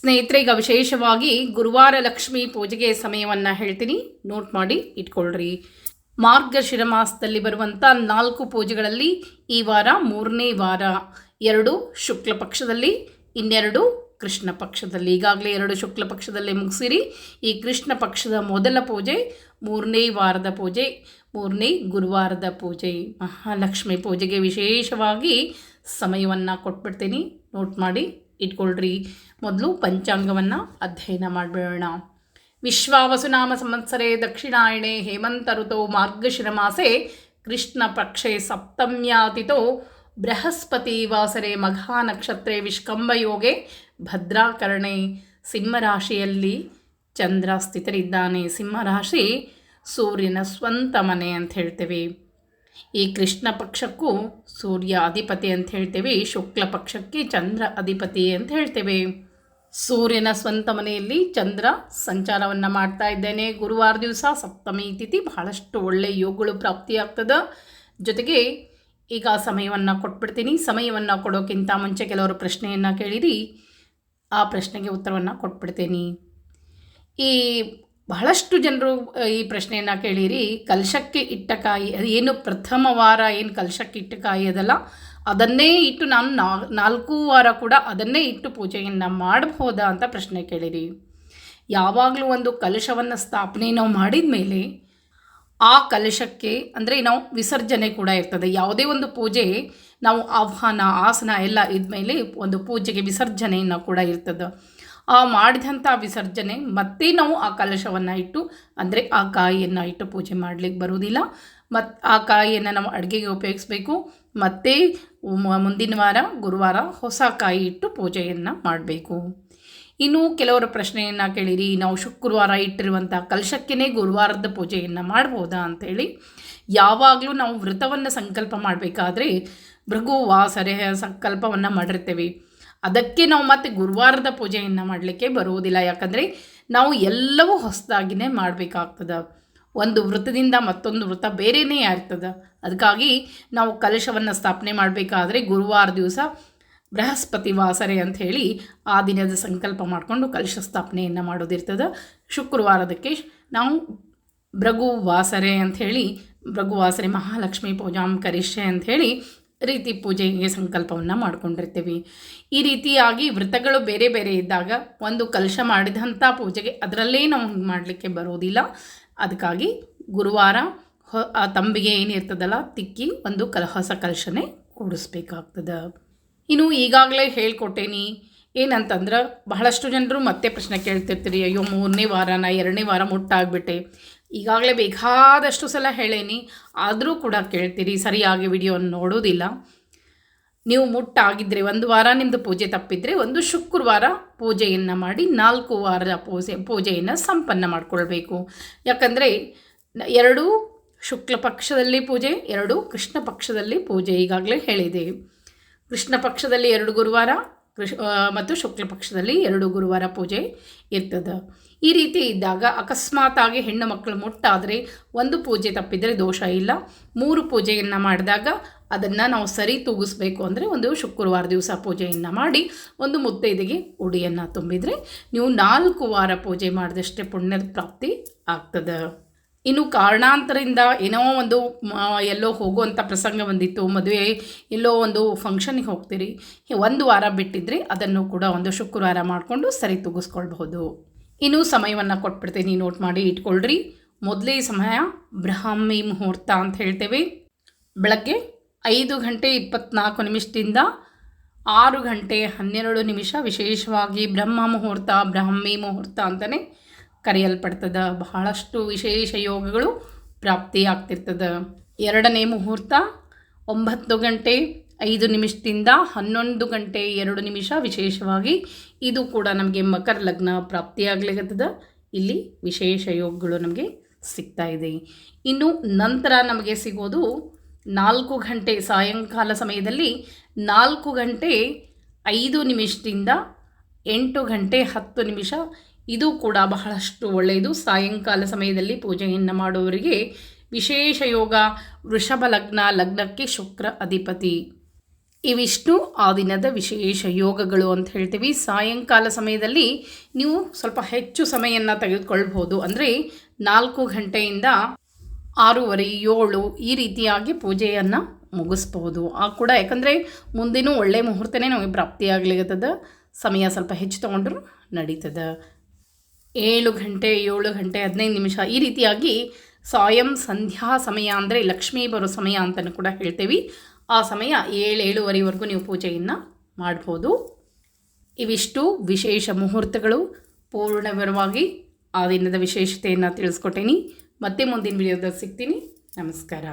ಸ್ನೇಹಿತರೆ, ಈಗ ವಿಶೇಷವಾಗಿ ಗುರುವಾರ ಲಕ್ಷ್ಮಿ ಪೂಜೆಗೆ ಸಮಯವನ್ನು ಹೇಳ್ತೀನಿ, ನೋಟ್ ಮಾಡಿ ಇಟ್ಕೊಳ್ರಿ. ಮಾರ್ಗಶಿರ ಮಾಸದಲ್ಲಿ ಬರುವಂಥ 4 ಪೂಜೆಗಳಲ್ಲಿ ಈ ವಾರ 3ನೇ ವಾರ. 2 ಶುಕ್ಲ ಪಕ್ಷದಲ್ಲಿ, ಇನ್ನೆರಡು ಕೃಷ್ಣ ಪಕ್ಷದಲ್ಲಿ. ಈಗಾಗಲೇ 2 ಶುಕ್ಲ ಪಕ್ಷದಲ್ಲೇ ಮುಗಿಸಿರಿ. ಈ ಕೃಷ್ಣ ಪಕ್ಷದ ಮೊದಲ ಪೂಜೆ 3ನೇ ವಾರದ ಪೂಜೆ, 3ನೇ ಗುರುವಾರದ ಪೂಜೆ. ಮಹಾಲಕ್ಷ್ಮಿ ಪೂಜೆಗೆ ವಿಶೇಷವಾಗಿ ಸಮಯವನ್ನು ಕೊಟ್ಬಿಡ್ತೀನಿ, ನೋಟ್ ಮಾಡಿ ಇಟ್ಕೊಳ್ರಿ. ಮೊದಲು ಪಂಚಾಂಗವನ್ನು ಅಧ್ಯಯನ ಮಾಡಿಬಿಡೋಣ. ವಿಶ್ವಾವಸುನಾಮ ಸಂವತ್ಸರೆ ದಕ್ಷಿಣಾಯಣೆ ಹೇಮಂತ ಋತೋ ಮಾರ್ಗಶಿರ ಮಾಸೆ ಕೃಷ್ಣ ಪಕ್ಷೆ ಸಪ್ತಮ್ಯಾತಿಥೋ ಬೃಹಸ್ಪತಿ ವಾಸರೆ ಮಘಾ ನಕ್ಷತ್ರೆ ವಿಷ್ಕಂಭಯೋಗೆ ಭದ್ರಾಕರಣೆ. ಸಿಂಹರಾಶಿಯಲ್ಲಿ ಚಂದ್ರ ಸ್ಥಿತರಿದ್ದಾನೆ. ಸಿಂಹರಾಶಿ ಸೂರ್ಯನ ಸ್ವಂತ ಮನೆ ಅಂತ ಹೇಳ್ತೇವೆ. ಈ ಕೃಷ್ಣ ಪಕ್ಷಕ್ಕೂ ಸೂರ್ಯ ಅಧಿಪತಿ ಅಂತ ಹೇಳ್ತೇವೆ, ಶುಕ್ಲ ಪಕ್ಷಕ್ಕೆ ಚಂದ್ರ ಅಧಿಪತಿ ಅಂತ ಹೇಳ್ತೇವೆ. ಸೂರ್ಯನ ಸ್ವಂತ ಮನೆಯಲ್ಲಿ ಚಂದ್ರ ಸಂಚಾರವನ್ನು ಮಾಡ್ತಾ ಇದ್ದೇನೆ. ಗುರುವಾರ ದಿವಸ ಸಪ್ತಮಿ ತಿಥಿ, ಬಹಳಷ್ಟು ಒಳ್ಳೆಯ ಯೋಗಗಳು ಪ್ರಾಪ್ತಿಯಾಗ್ತದೆ. ಜೊತೆಗೆ ಈಗ ಸಮಯವನ್ನು ಕೊಟ್ಬಿಡ್ತೀನಿ. ಸಮಯವನ್ನು ಕೊಡೋಕ್ಕಿಂತ ಮುಂಚೆ ಕೆಲವರು ಪ್ರಶ್ನೆಯನ್ನು ಕೇಳಿರಿ, ಆ ಪ್ರಶ್ನೆಗೆ ಉತ್ತರವನ್ನು ಕೊಟ್ಬಿಡ್ತೀನಿ. ಈ ಬಹಳಷ್ಟು ಜನರು ಈ ಪ್ರಶ್ನೆಯನ್ನು ಕೇಳಿರಿ, ಕಲಶಕ್ಕೆ ಇಟ್ಟ ಕಾಯಿ ಏನು ಪ್ರಥಮ ವಾರ ಏನು ಕಲಶಕ್ಕೆ ಇಟ್ಟ ಕಾಯಿ ಅದಲ್ಲ, ಅದನ್ನೇ ಇಟ್ಟು ನಾನು 4 ವಾರ ಕೂಡ ಅದನ್ನೇ ಇಟ್ಟು ಪೂಜೆಯನ್ನು ಮಾಡಬಹುದಾ ಅಂತ ಪ್ರಶ್ನೆ ಕೇಳಿರಿ. ಯಾವಾಗಲೂ ಒಂದು ಕಲಶವನ್ನು ಸ್ಥಾಪನೆ ನಾವು ಮಾಡಿದ ಮೇಲೆ ಆ ಕಲಶಕ್ಕೆ ಅಂದರೆ ನಾವು ವಿಸರ್ಜನೆ ಕೂಡ ಇರ್ತದೆ. ಯಾವುದೇ ಒಂದು ಪೂಜೆ ನಾವು ಆಹ್ವಾನ ಆಸನ ಎಲ್ಲ ಇದ್ಮೇಲೆ ಒಂದು ಪೂಜೆಗೆ ವಿಸರ್ಜನೆಯನ್ನು ಕೂಡ ಇರ್ತದೆ. ಆ ಮಾಡಿದಂಥ ವಿಸರ್ಜನೆ ಮತ್ತೆ ನಾವು ಆ ಕಲಶವನ್ನು ಇಟ್ಟು ಅಂದರೆ ಆ ಕಾಯಿಯನ್ನು ಇಟ್ಟು ಪೂಜೆ ಮಾಡಲಿಕ್ಕೆ ಬರುವುದಿಲ್ಲ. ಮತ್ತು ಆ ಕಾಯಿಯನ್ನು ನಾವು ಅಡುಗೆಗೆ ಉಪಯೋಗಿಸ್ಬೇಕು. ಮತ್ತು ಮುಂದಿನ ವಾರ ಗುರುವಾರ ಹೊಸ ಕಾಯಿ ಇಟ್ಟು ಪೂಜೆಯನ್ನು ಮಾಡಬೇಕು. ಇನ್ನು ಕೆಲವರು ಪ್ರಶ್ನೆಯನ್ನು ಕೇಳಿರಿ, ನಾವು ಶುಕ್ರವಾರ ಇಟ್ಟಿರುವಂಥ ಕಲಶಕ್ಕೇ ಗುರುವಾರದ ಪೂಜೆಯನ್ನು ಮಾಡ್ಬೋದಾ ಅಂಥೇಳಿ. ಯಾವಾಗಲೂ ನಾವು ವ್ರತವನ್ನು ಸಂಕಲ್ಪ ಮಾಡಬೇಕಾದ್ರೆ ಭೃಗು ವಾಸರೆ ಸಂಕಲ್ಪವನ್ನು ಮಾಡಿರ್ತೇವೆ. ಅದಕ್ಕೆ ನಾವು ಮತ್ತೆ ಗುರುವಾರದ ಪೂಜೆಯನ್ನು ಮಾಡಲಿಕ್ಕೆ ಬರುವುದಿಲ್ಲ. ಯಾಕಂದರೆ ನಾವು ಎಲ್ಲವೂ ಹೊಸದಾಗಿಯೇ ಮಾಡಬೇಕಾಗ್ತದೆ. ಒಂದು ವೃತ್ತದಿಂದ ಮತ್ತೊಂದು ವೃತ್ತ ಬೇರೆಯೇ ಆಗ್ತದೆ. ಅದಕ್ಕಾಗಿ ನಾವು ಕಲಶವನ್ನು ಸ್ಥಾಪನೆ ಮಾಡಬೇಕಾದ್ರೆ ಗುರುವಾರ ದಿವಸ ಬೃಹಸ್ಪತಿ ವಾಸರೆ ಅಂಥೇಳಿ ಆ ದಿನದ ಸಂಕಲ್ಪ ಮಾಡಿಕೊಂಡು ಕಲಶ ಸ್ಥಾಪನೆಯನ್ನು ಮಾಡೋದಿರ್ತದೆ. ಶುಕ್ರವಾರದಕ್ಕೆ ನಾವು ಭೃಗು ವಾಸರೆ ಅಂಥೇಳಿ ಭೃಗು ವಾಸರೆ ಮಹಾಲಕ್ಷ್ಮಿ ಪೂಜಾಂ ಕರಿಷ್ಯೆ ಅಂಥೇಳಿ ರೀತಿ ಪೂಜೆಗೆ ಸಂಕಲ್ಪವನ್ನು ಮಾಡ್ಕೊಂಡಿರ್ತೀವಿ. ಈ ರೀತಿಯಾಗಿ ವ್ರತಗಳು ಬೇರೆ ಬೇರೆ ಇದ್ದಾಗ ಒಂದು ಕಲಶ ಮಾಡಿದಂಥ ಪೂಜೆಗೆ ಅದರಲ್ಲೇ ನಾವು ಮಾಡಲಿಕ್ಕೆ ಬರೋದಿಲ್ಲ. ಅದಕ್ಕಾಗಿ ಗುರುವಾರ ಆ ತಂಬಿಗೆ ಏನಿರ್ತದಲ್ಲ ತಿಕ್ಕಿ ಒಂದು ಹೊಸ ಕಲಶನೇ ಕೂಡಿಸ್ಬೇಕಾಗ್ತದೆ. ಇನ್ನು ಈಗಾಗಲೇ ಹೇಳ್ಕೊಟ್ಟೇನಿ ಏನಂತಂದ್ರೆ, ಬಹಳಷ್ಟು ಜನರು ಮತ್ತೆ ಪ್ರಶ್ನೆ ಕೇಳ್ತಿರ್ತೀರಿ, ಅಯ್ಯೋ 3ನೇ ವಾರನ 2ನೇ ವಾರ ಮುಟ್ಟಾಗ್ಬಿಟ್ಟೆ. ಈಗಾಗಲೇ ಬೇಕಾದಷ್ಟು ಸಲ ಹೇಳೇನಿ, ಆದರೂ ಕೂಡ ಕೇಳ್ತೀರಿ, ಸರಿಯಾಗಿ ವಿಡಿಯೋವನ್ನು ನೋಡೋದಿಲ್ಲ. ನೀವು ಮುಟ್ಟಾಗಿದ್ದರೆ ಒಂದು ವಾರ ನಿಮ್ಮದು ಪೂಜೆ ತಪ್ಪಿದರೆ ಒಂದು ಶುಕ್ರವಾರ ಪೂಜೆಯನ್ನು ಮಾಡಿ 4 ವಾರದ ಪೂಜೆಯನ್ನು ಸಂಪನ್ನ ಮಾಡಿಕೊಳ್ಬೇಕು. ಯಾಕಂದರೆ 2 ಶುಕ್ಲ ಪಕ್ಷದಲ್ಲಿ ಪೂಜೆ, 2 ಕೃಷ್ಣ ಪಕ್ಷದಲ್ಲಿ ಪೂಜೆ ಈಗಾಗಲೇ ಹೇಳಿದೆ. ಕೃಷ್ಣ ಪಕ್ಷದಲ್ಲಿ 2 ಗುರುವಾರ ಮತ್ತು ಶುಕ್ಲ ಪಕ್ಷದಲ್ಲಿ 2 ಗುರುವಾರ ಪೂಜೆ ಇರ್ತದೆ. ಈ ರೀತಿ ಇದ್ದಾಗ ಅಕಸ್ಮಾತಾಗಿ ಹೆಣ್ಣು ಮಕ್ಕಳು ಮುಟ್ಟಾದರೆ ಒಂದು ಪೂಜೆ ತಪ್ಪಿದರೆ ದೋಷ ಇಲ್ಲ. 3 ಪೂಜೆಯನ್ನು ಮಾಡಿದಾಗ ಅದನ್ನು ನಾವು ಸರಿ ತೂಗಿಸ್ಬೇಕು ಅಂದರೆ ಒಂದು ಶುಕ್ರವಾರ ದಿವಸ ಪೂಜೆಯನ್ನು ಮಾಡಿ ಒಂದು ಮುತ್ತೈದೆಗೆ ಉಡಿಯನ್ನು ತುಂಬಿದರೆ ನೀವು 4 ವಾರ ಪೂಜೆ ಮಾಡಿದಷ್ಟೇ ಪುಣ್ಯದ ಪ್ರಾಪ್ತಿ ಆಗ್ತದೆ. ಇನ್ನು ಕಾರಣಾಂತರದಿಂದ ಏನೋ ಒಂದು ಎಲ್ಲೋ ಹೋಗುವಂಥ ಪ್ರಸಂಗ ಬಂದಿತ್ತು, ಮದುವೆ ಎಲ್ಲೋ ಒಂದು ಫಂಕ್ಷನಿಗೆ ಹೋಗ್ತೀರಿ, 1 ವಾರ ಬಿಟ್ಟಿದ್ರೆ ಅದನ್ನು ಕೂಡ ಒಂದು ಶುಕ್ರವಾರ ಮಾಡಿಕೊಂಡು ಸರಿ ತೂಗಿಸ್ಕೊಳ್ಬಹುದು. ಇನ್ನು ಸಮಯವನ್ನು ಕೊಟ್ಬಿಡ್ತೀನಿ, ನೋಟ್ ಮಾಡಿ ಇಟ್ಕೊಳ್ರಿ. ಮೊದಲೇ ಸಮಯ ಬ್ರಾಹ್ಮಿ ಮುಹೂರ್ತ ಅಂತ ಹೇಳ್ತೇವೆ. ಬೆಳಗ್ಗೆ 5:24 6 ಗಂಟೆ 12 ವಿಶೇಷವಾಗಿ ಬ್ರಹ್ಮ ಮುಹೂರ್ತ, ಬ್ರಾಹ್ಮಿ ಮುಹೂರ್ತ ಅಂತಲೇ ಕರೆಯಲ್ಪಡ್ತದೆ. ಬಹಳಷ್ಟು ವಿಶೇಷ ಯೋಗಗಳು ಪ್ರಾಪ್ತಿಯಾಗ್ತಿರ್ತದೆ. 2ನೇ ಮುಹೂರ್ತ 9 ಗಂಟೆ 5 11 ಗಂಟೆ 2 ವಿಶೇಷವಾಗಿ ಇದು ಕೂಡ ನಮಗೆ ಮಕರ ಲಗ್ನ ಪ್ರಾಪ್ತಿಯಾಗಲಿಕ್ಕತ್ತದ. ಇಲ್ಲಿ ವಿಶೇಷ ಯೋಗಗಳು ನಮಗೆ ಸಿಗ್ತಾ ಇದೆ. ಇನ್ನು ನಂತರ ನಮಗೆ ಸಿಗೋದು 4 ಗಂಟೆ ಸಾಯಂಕಾಲ ಸಮಯದಲ್ಲಿ 4 ಗಂಟೆ 5 8 ಗಂಟೆ 10 ಇದು ಕೂಡ ಬಹಳಷ್ಟು ಒಳ್ಳೆಯದು. ಸಾಯಂಕಾಲ ಸಮಯದಲ್ಲಿ ಪೂಜೆಯನ್ನು ಮಾಡುವವರಿಗೆ ವಿಶೇಷ ಯೋಗ. ವೃಷಭ ಲಗ್ನಕ್ಕೆ ಶುಕ್ರ ಅಧಿಪತಿ. ಇವಿಷ್ಟು ಆ ದಿನದ ವಿಶೇಷ ಯೋಗಗಳು ಅಂತ ಹೇಳ್ತೀವಿ. ಸಾಯಂಕಾಲ ಸಮಯದಲ್ಲಿ ನೀವು ಸ್ವಲ್ಪ ಹೆಚ್ಚು ಸಮಯವನ್ನು ತೆಗೆದುಕೊಳ್ಬೋದು. ಅಂದರೆ 4 ಗಂಟೆಯಿಂದ 6:30, 7 ಈ ರೀತಿಯಾಗಿ ಪೂಜೆಯನ್ನು ಮುಗಿಸ್ಬೋದು. ಕೂಡ ಯಾಕಂದರೆ ಮುಂದಿನ ಒಳ್ಳೆ ಮುಹೂರ್ತನೇ ನಮಗೆ ಪ್ರಾಪ್ತಿಯಾಗ್ಲಿಕ್ಕದ. ಸಮಯ ಸ್ವಲ್ಪ ಹೆಚ್ಚು ತೊಗೊಂಡ್ರು ನಡೀತದೆ. 7 ಗಂಟೆ, 7 ಗಂಟೆ 15 ನಿಮಿಷ ಈ ರೀತಿಯಾಗಿ ಸಾಯಂ ಸಂಧ್ಯಾ ಸಮಯ ಅಂದರೆ ಲಕ್ಷ್ಮೀ ಬರೋ ಸಮಯ ಅಂತಲೂ ಕೂಡ ಹೇಳ್ತೇವೆ. ಆ ಸಮಯ 7-7:30ವರೆಗೂ ನೀವು ಪೂಜೆಯನ್ನು ಮಾಡ್ಬೋದು. ಇವಿಷ್ಟು ವಿಶೇಷ ಮುಹೂರ್ತಗಳು. ಪೂರ್ಣವಿರವಾಗಿ ಆ ದಿನದ ವಿಶೇಷತೆಯನ್ನು ತಿಳಿಸ್ಕೊಟ್ಟೇನಿ. ಮತ್ತೆ ಮುಂದಿನ ವಿಡಿಯೋದಲ್ಲಿ ಸಿಗ್ತೀನಿ. ನಮಸ್ಕಾರ.